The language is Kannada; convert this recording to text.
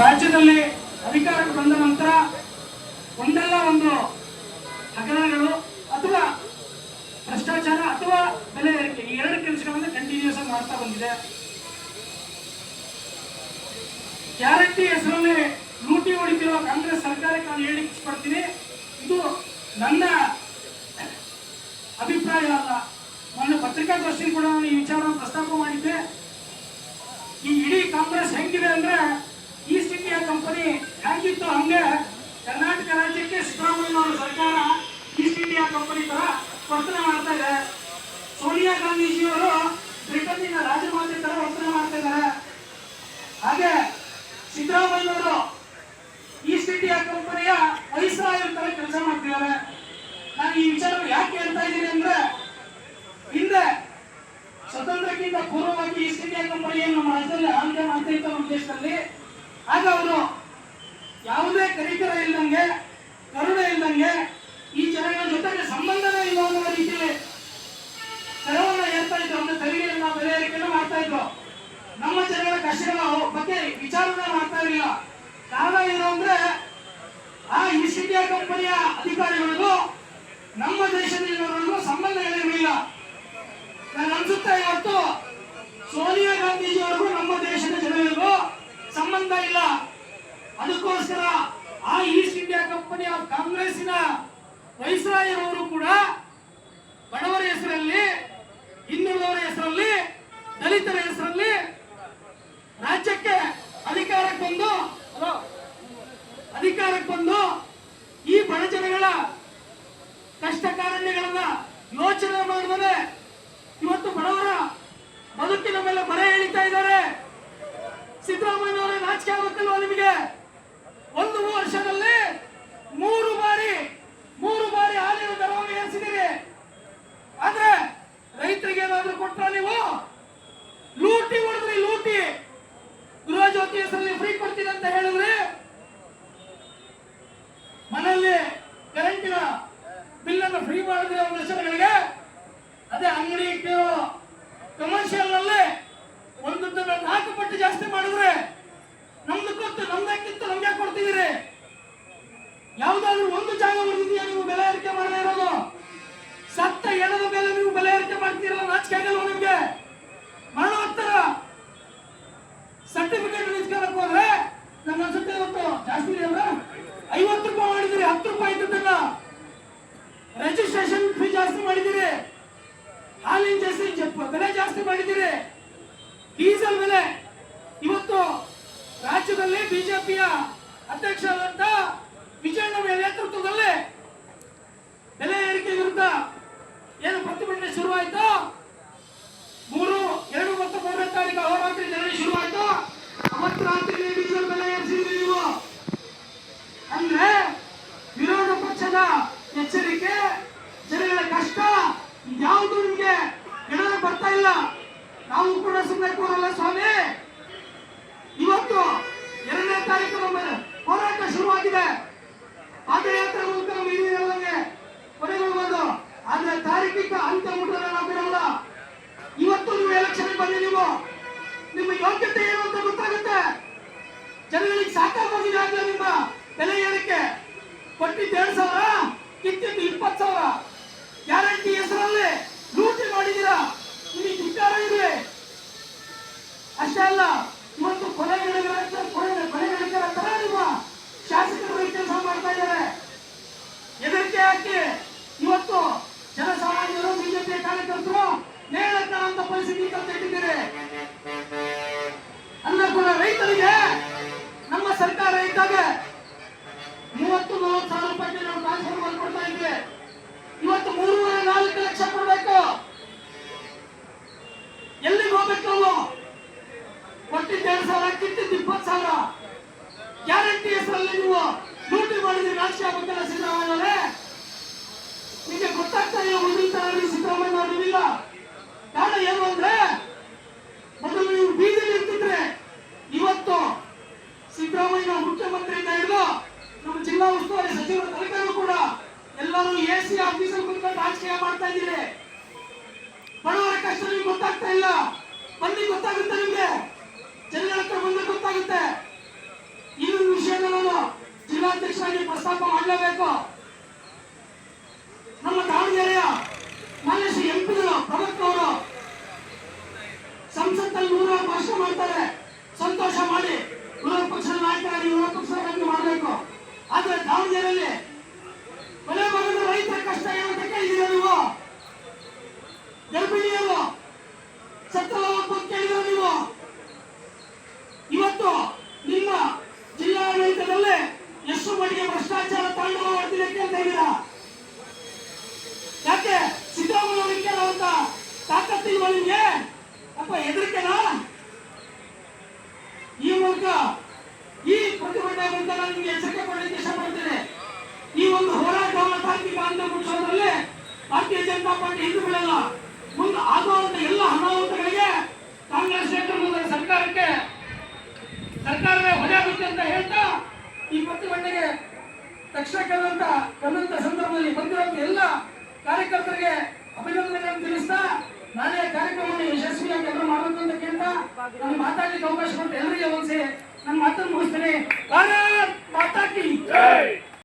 ರಾಜ್ಯದಲ್ಲಿ ಅಧಿಕಾರಕ್ಕೆ ಬಂದ ನಂತರ ಒಂದಲ್ಲ ಒಂದು ಹಗರಣಗಳು ಅಥವಾ ಭ್ರಷ್ಟಾಚಾರ ಅಥವಾ ಬೆಲೆ ಏರಿಕೆ ಈ ಎರಡು ಕೆಲಸಗಳನ್ನು ಕಂಟಿನ್ಯೂಸ್ ಆಗಿ ಮಾಡ್ತಾ ಬಂದಿದೆ. ಗ್ಯಾರಂಟಿ ಹೆಸರಲ್ಲಿ ಲೂಟಿ ಹೊಡಿತಿರುವ ಕಾಂಗ್ರೆಸ್ ಸರ್ಕಾರಕ್ಕೆ ನಾನು ಹೇಳಲಿಕ್ಕೆ ಇಷ್ಟಪಡ್ತೀನಿ, ಇದು ನನ್ನ ಅಭಿಪ್ರಾಯ ಅಲ್ಲ. ಮೊನ್ನೆ ಪತ್ರಿಕಾಗೋಷ್ಠಿ ಕೂಡ ನಾನು ಈ ವಿಚಾರವನ್ನು ಪ್ರಸ್ತಾಪ ಮಾಡಿದ್ದೆ. ಈ ಇಡೀ ಕಾಂಗ್ರೆಸ್ ಹೆಂಗಿದೆ ಅಂದ್ರೆ ಈಸ್ಟ್ ಇಂಡಿಯಾ ಕಂಪನಿ ಹೆಂಗಿತ್ತು ಹಂಗೆ ಕರ್ನಾಟಕ ರಾಜ್ಯಕ್ಕೆ ಸಿದ್ದರಾಮಯ್ಯ ಅವರ ಸರ್ಕಾರ ಈಸ್ಟ್ ಇಂಡಿಯಾ ಕಂಪನಿ ತರ ವರ್ತನೆ ಮಾಡ್ತಾ ಇದೆ. ಸೋನಿಯಾ ಗಾಂಧೀಜಿಯವರು ಬ್ರಿಟನ್ನಿನ ರಾಜಮಾತೆ ತರ ವರ್ತನೆ ಮಾಡ್ತಾ ಇದ್ದಾರೆ. ಹಾಗೆ ಸಿದ್ದರಾಮಯ್ಯವರು ಈಸ್ಟ್ ಇಂಡಿಯಾ ಕಂಪನಿಯ ವೈಸ್ರಾಯರ್ ತರ ಕೆಲಸ ಮಾಡ್ತಿದ್ದಾರೆ. ನಾನು ಈ ವಿಚಾರ ಯಾಕೆ ಹೇಳ್ತಾ ಇದ್ದೀನಿ ಅಂದ್ರೆ, ಹಿಂದೆ ಸ್ವತಂತ್ರಕ್ಕಿಂತ ಪೂರ್ವವಾಗಿ ಈಸ್ಟ್ ಇಂಡಿಯಾ ಕಂಪನಿಯನ್ನು ನಮ್ಮ ರಾಜ್ಯದಲ್ಲಿ ಆಳ್ವಿಕೆ ಮಾಡ್ತಾ ಇತ್ತು ನಮ್ಮ ದೇಶದಲ್ಲಿ. ಆಗ ಅವರು ಯಾವುದೇ ಕರಿಕರ ಇಲ್ದಂಗೆ, ಕರುಣೆ ಇಲ್ದಂಗೆ, ಈ ಜನಗಳ ಜೊತೆಗೆ ಸಂಬಂಧನೇ ಇಲ್ಲ ಅನ್ನೋ ರೀತಿಯಲ್ಲಿ ತೆರವನ್ನು ಏರ್ತಾ ಇದ್ರು. ಅಂದ್ರೆ ತೆರಿಗೆಯನ್ನ ಬೆಲೆ ಏರಿಕೆಯನ್ನು ಮಾಡ್ತಾ ಇದ್ರು. ನಮ್ಮ ಜನಗಳ ಕಷ್ಟಗಳ ಬಗ್ಗೆ ವಿಚಾರಣೆ ಮಾಡ್ತಾ ಇರಲಿಲ್ಲ. ಕಾರಣ ಏನು ಅಂದ್ರೆ, ಆ ಈಸ್ಟ್ ಇಂಡಿಯಾ ಕಂಪನಿಯ ಅಧಿಕಾರಿಗಳಿಗೂ ನಮ್ಮ ದೇಶದಲ್ಲಿರೋರಿಗೂ ಸಂಬಂಧಗಳಿರಲಿಲ್ಲ. ನಾನು ಅನ್ಸುತ್ತೆ ಇವತ್ತು ಸೋನಿಯಾ ಗಾಂಧೀಜಿಯವರೆಗೂ ನಮ್ಮ ದೇಶದ ಜನರಿಗೂ ಸಂಬಂಧ ಇಲ್ಲ. ಅದಕ್ಕೋಸ್ಕರ ಆ ಈಸ್ಟ್ ಇಂಡಿಯಾ ಕಂಪನಿಯ ಕಾಂಗ್ರೆಸ್ಸಿನ ವೈಸ್ರಾಯರವರು ಕೂಡ ಬಡವರ ಹೆಸರಲ್ಲಿ, ಹಿಂದುಳಿದವರ ಹೆಸರಲ್ಲಿ, ದಲಿತರ ಹೆಸರಲ್ಲಿ ರಾಜ್ಯಕ್ಕೆ ಅಧಿಕಾರಕ್ಕೆ ಬಂದು ಈ ಬಡ ಜನಗಳ ಕಷ್ಟ ಕಾರಣಗಳನ್ನ ಯೋಚನೆ ಮಾಡಿದರೆ ಇವತ್ತು ಬಡವರ ಬದುಕಿನ ಮೇಲೆ ಬರೆ ಎಳಿತಾ ಇದ್ದಾರೆ. ಸಿದ್ದರಾಮಯ್ಯನವರೇ ನಾಚಿಕೆ ಆಗಬೇಕಲ್ವಾ ನಿಮಗೆ? ಒಂದು ವರ್ಷದಲ್ಲಿ ಮೂರು ಬಾರಿ ಹಾಲಿನ ದರವನ್ನು ಏರಿಸಿದ್ದೀರಿ. ಆದ್ರೆ ರೈತರಿಗೆ ಏನಾದ್ರೂ ಕೊಟ್ರ ನೀವು? ಲೂಟಿ ಹೊಡೆದ್ರಿ, ಲೂಟಿ. ಗೃಹಜ್ಯೋತಿ ಹೆಸರಲ್ಲಿ ಫ್ರೀ ಕೊಡ್ತೀನಿ ಅಂತ ಹೇಳಿದ್ರೆ, ಮನೆಯಲ್ಲಿ ಕರೆಂಟಿನ ಬಿಲ್ ಅನ್ನು ಫ್ರೀ ಮಾಡಿದ್ರೆ ಒಂದು ವರ್ಷಗಳಿಗೆ, ಅದೇ ಅಂಗಡಿ ಇಟ್ಟಿರೋ ಕಮರ್ಷಿಯಲ್ ನಲ್ಲಿ ಒಂದು 4 ಪಟ್ಟು ಜಾಸ್ತಿ ಮಾಡಿದ್ರೆ ನಮ್ದು ಕೊಟ್ಟು ನಮ್ದಕ್ಕಿಂತ ನಮ್ಗೆ ಕೊಡ್ತಿದ್ದೀರಿ. ಯಾವ್ದಾದ್ರು ಒಂದು ಜಾಗ ಹೊಡೆದಿದೆಯಾ ನೀವು ಬೆಲೆ ಏರಿಕೆ ಮಾಡದೇ ಇರೋದು? ಸತ್ತ ಎಣದ ಮೇಲೆ ನೀವು ಬೆಲೆ ಏರಿಕೆ ಮಾಡ್ತೀರಲ್ಲ, ನಾಚಿಕೆ ಆಗಲ್ವ ನಿಮ್ಗೆ? ಮರಣೋತ್ತರ ಸರ್ಟಿಫಿಕೇಟ್ ನಿಲ್ಸ್ಕೊಳಕ್ ಹೋದ್ರೆ ನನ್ನ ಅನ್ಸುತ್ತೆ ಇವತ್ತು ಜಾಸ್ತಿ ಇದೆ ಅಲ್ಲ, 50 ರೂಪಾಯಿ ಮಾಡಿದಿರಿ, 10 ರೂಪಾಯಿ ಇದ್ದದನ್ನ ರಿಜಿಸ್ಟ್ರೇಷನ್ ಫೀ ಜಾಸ್ತಿ ಮಾಡಿದಿರಿ, ಹಾಲಿನ ಬೆಲೆ ಜಾಸ್ತಿ ಮಾಡಿದಿರಿ, ಡೀಸೆಲ್ ಬೆಲೆ. ಇವತ್ತು ರಾಜ್ಯದಲ್ಲಿ ಬಿಜೆಪಿಯ ಅಧ್ಯಕ್ಷರಾದಂತ ವಿಜಯಣ್ಣ ನೇತೃತ್ವದಲ್ಲಿ ಬೆಲೆ ಏರಿಕೆ ವಿರುದ್ಧ ಏನು ಪ್ರತಿಭಟನೆ ಶುರುವಾಯಿತು, 2 ಮತ್ತು 3ನೇ ತಾರೀಕು ಅಹೋರಾತ್ರಿ ಧರಣಿ ಶುರುವಾಯಿತು. ಅವತ್ತು ರಾತ್ರಿ ಡೀಸೆಲ್ ಬೆಲೆ ಏರಿಸಿದ್ರಿ ನೀವು. ಅಂದ್ರೆ ವಿರೋಧ ಪಕ್ಷದ ಎಚ್ಚರಿಕೆ, ಜನಗಳ ಕಷ್ಟ ಯಾವುದು ನಿಮ್ಗೆ ಗಣನೆ ಬರ್ತಾ ಇಲ್ಲ. ನಾವು ಕೂಡ ಸುಮ್ಮನೆ ಕೂರಲ್ಲ ಸ್ವಾಮಿ. ಇವತ್ತು 2ನೇ ತಾರೀಕು ಹೋರಾಟ ಶುರುವಾಗಿದೆ. ಪಾದಯಾತ್ರೆ ಮೂಲಕ ಮೀರಿದಂಗೆ ಕೊನೆಗೊಳ್ಬಹುದು. ಆದ್ರೆ ತಾರೀಕಿಕ ಅಂತ್ಯ ಮುಟ್ಟಲ್ಲ, ನಾವು ಬಿಡಲ್ಲ. ಇವತ್ತು ನೀವು ಎಲೆಕ್ಷನ್ ಬಂದಿ, ನಿಮ್ಮ ಯೋಗ್ಯತೆ ಏನು ಅಂತ ಗೊತ್ತಾಗುತ್ತೆ. ಜನಗಳಿಗೆ ಸಾಕಾಗೋಗಿದೆ ಆಗ್ಲೇ ನಿಮ್ಮ ಬೆಲೆ ಏರಿಕೆ. ಕೊಟ್ಟಿದ್ದು 2,000, ಕಿತ್ತಿದ್ದು 20,000. ಗ್ಯಾರಂಟಿ ಹೆಸರಲ್ಲಿ ಲೂಟಿ ಮಾಡಿದ್ದೀರಾ, ನಿಮಗೆ ಧಿಕ್ಕಾರ ಇದೆ. ಅಷ್ಟೇ ಅಲ್ಲ, ಇವತ್ತು ಕೊನೆಗಳಿಕರ ತರ ನಿಮ್ಮ ಶಾಸಕರು ಕೆಲಸ ಮಾಡ್ತಾ ಇದ್ದಾರೆ. ಹೆದರಿಕೆ ಹಾಕಿ ಇವತ್ತು ಜನಸಾಮಾನ್ಯರು, ಬಿಜೆಪಿ ಕಾರ್ಯಕರ್ತರು ನೇರ ಕಾಣುವಂತ ಪರಿಸ್ಥಿತಿ ತಂದಿಟ್ಟಿದ್ದೀರಿ. ಅಲ್ಲ ಕೂಡ ರೈತರಿಗೆ ನಮ್ಮ ಸರ್ಕಾರ ಇದ್ದಾಗ 30-40 ಸಾವಿರ ರೂಪಾಯಿ ನಾವು ಟ್ರಾನ್ಸ್ಫರ್ ಮಾಡಿಕೊಡ್ತಾ ಇದ್ವಿ. ಇವತ್ತು 3-4 ಲಕ್ಷ ಕೊಡಬೇಕು. ಎಲ್ಲಿಗೆ ಹೋಗ್ಬೇಕು ನಾವು? ಕೊಟ್ಟಿದ್ದು 2,000, ಕಿತ್ತಿದ್ದು 20,000. ಗ್ಯಾರಂಟಿ ಹೆಸರಲ್ಲಿ ನೀವು ಲೂಟಿ ಮಾಡಿದ್ರೆ ರಾಜಕೀಯ ಆಗಬೇಕಲ್ಲ ಸಿದ್ದರಾಮಯ್ಯ. ನಿಮಗೆ ಗೊತ್ತಾಗ್ತಾ ಇಲ್ಲ ಉಳಿದ ಸಿದ್ದರಾಮಯ್ಯ ಅವರಿಲ್ಲ. ಕಾರಣ ಏನು ಅಂದ್ರೆ, ಮೊದಲು ನೀವು ಬೀದಿಲಿ ಇರ್ತಿದ್ರೆ, ಇವತ್ತು ಸಿದ್ದರಾಮಯ್ಯ ಮುಖ್ಯಮಂತ್ರಿಯಿಂದ ಹಿಡಿದು ನಮ್ಮ ಜಿಲ್ಲಾ ಉಸ್ತುವಾರಿ ಸಚಿವರ ತನಕನೂ ಕೂಡ ಎಲ್ಲರೂ ಎಸಿ ಆಫೀಸಲ್ಲಿ ಕುತ್ಕೊಂಡು ರಾಜಕೀಯ ಮಾಡ್ತಾ ಇದ್ದೀರಿ. ಬಡವರ ಕಷ್ಟ ನಿಮ್ಗೆ ಗೊತ್ತಾಗ್ತಾ ಇಲ್ಲ. ಬನ್ನಿ, ಗೊತ್ತಾಗುತ್ತೆ ನಿಮ್ಗೆ. ಜನಗಳ ಹತ್ರ ಬಂದ್ರೆ ಗೊತ್ತಾಗುತ್ತೆ. ರಾಜ್ಯದಲ್ಲಿ ಕೊಲೆ ಬರದ ರೈತರ ಕಷ್ಟ ಏನಂತ ಕೇಳಿದಿರ ನೀವು? ಗರ್ಭಿಣಿಯರು ಸತ್ತಲ್ಲ ಕೇಳಿದಿರ ನೀವು? ಇವತ್ತು ನಿಮ್ಮ ಜಿಲ್ಲಾಡಳಿತದಲ್ಲಿ ಎಷ್ಟು ಮಟ್ಟಿಗೆ ಭ್ರಷ್ಟಾಚಾರ ತಾಂಡವವಾಡ್ತಿದೆ ಕೇಳ್ತಾ ಇದ್ದೀರಾ? ಯಾಕೆ ಸಿದ್ದರಾಮಯ್ಯ ಕೇಳುವಂತ ತಾಕತ್ತಿಲ್ವ ನಿಮ್ಗೆ? ಅಪ್ಪ ಹೆದರಿಕೆನಾ? ಈ ಮೂಲಕ ಈ ಪ್ರತಿಭಟನೆ ಮೂಲಕ ನಾನು ನಿಮಗೆ ಎಚ್ಚರಿಕೆ ಕೊಡಲಿಕ್ಕೆ ಇಷ್ಟಪಡ್ತೇನೆ. ಈ ಒಂದು ಹೋರಾಟವನ್ನು ತಾಂತ್ರಿಕ ಅಂತ ಮುಗಿಸೋದ್ರಲ್ಲಿ ಭಾರತೀಯ ಜನತಾ ಪಾರ್ಟಿ ಹಿಂದೆ ಬಿಡಲ್ಲ. ಮುಂದೆ ಆಗುವಂತ ಎಲ್ಲ ಅನಾಹುತಗಳಿಗೆ ಕಾಂಗ್ರೆಸ್ ನೇತೃತ್ವದ ಸರ್ಕಾರವೇ ಹೊಣೆ ಆಗುತ್ತೆ ಅಂತ ಹೇಳ್ತಾ ಈ ಪ್ರತಿಭಟನೆಗೆ ತಕ್ಷಣ ಕರೆದಂತ ಸಂದರ್ಭದಲ್ಲಿ ಬಂದಿರುವಂತ ಎಲ್ಲ ಕಾರ್ಯಕರ್ತರಿಗೆ ಅಭಿನಂದನೆಗಳನ್ನು ತಿಳಿಸ್ತಾ ನಾಳೆ ಕಾರ್ಯಕ್ರಮವನ್ನು ಯಶಸ್ವಿಯಾಗಿ ಎಲ್ಲರೂ ಮಾಡಬೇಕು ಅಂತ ಕೇಳ್ತಾ ನಾನು ಮಾತಾಡಲಿಕ್ಕೆ ಅವಕಾಶ ಕೊಟ್ಟು ಎಲ್ಲರಿಗೆ ಒಂದ್ಸರಿ ನನ್ನ ಮಾತನ್ನು ಮುಗಿಸ್ತೇನೆ. ಭಾರತ್ ಮಾತಾ ಕಿ ಜೈ.